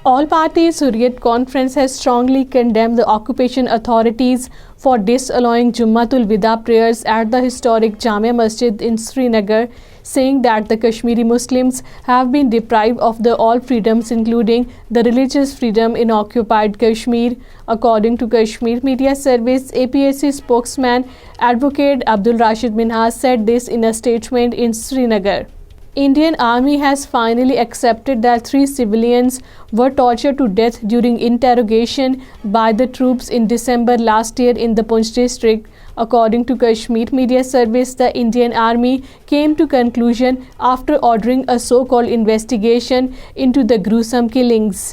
All parties Hurriyat conference has strongly condemned the occupation authorities for disallowing Jummatul Wida prayers at the historic Jamia Masjid in Srinagar, saying that the Kashmiri Muslims have been deprived of all freedoms including the religious freedom in occupied Kashmir. According to Kashmir Media Service, APHC spokesman Advocate Abdul Rashid Minhas said this in a statement in Srinagar. Indian Army has finally accepted that 3 civilians were tortured to death during interrogation by the troops in December last year in the Poonch district. According to Kashmir Media Service, the Indian Army came to conclusion after ordering a so-called investigation into the gruesome killings.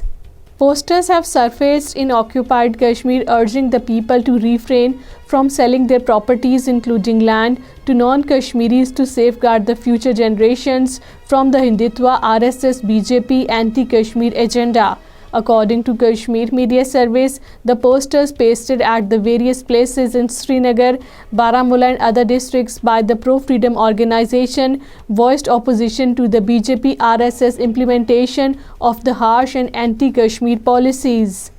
Posters have surfaced in occupied Kashmir urging the people to refrain from selling their properties including land to non-Kashmiris to safeguard the future generations from the Hindutva, RSS, BJP anti-Kashmir agenda. According to Kashmir Media Service, the posters pasted at the various places in Srinagar, Baramulla and other districts by the pro-freedom organization voiced opposition to the BJP RSS implementation of the harsh and anti-Kashmir policies.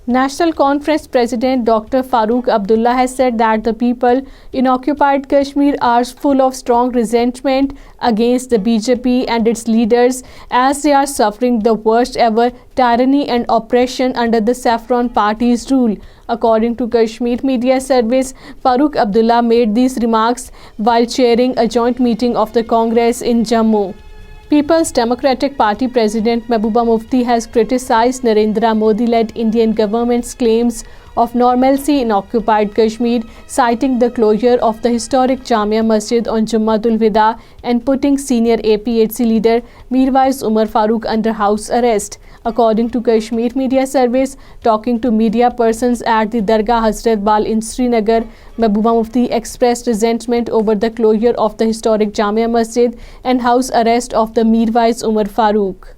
National Conference President Dr. Farooq Abdullah has said that the people in occupied Kashmir are full of strong resentment against the BJP and its leaders as they are suffering the worst ever tyranny and oppression under the Saffron Party's rule. According to Kashmir Media Service, Farooq Abdullah made these remarks while chairing a joint meeting of the Congress in Jammu. People's Democratic Party President Mehbooba Mufti has criticized Narendra Modi-led Indian government's claims of normalcy in occupied Kashmir, citing the closure of the historic Jamia Masjid on Jummatul Wida and putting senior APHC leader Mirwais Umar Farooq under house arrest. According to Kashmir Media Service, talking to media persons at the Dargah Hazrat Bal in Srinagar, Mehbooba Mufti expressed resentment over the closure of the historic Jamia Masjid and house arrest of the Mirwais Umar Farooq.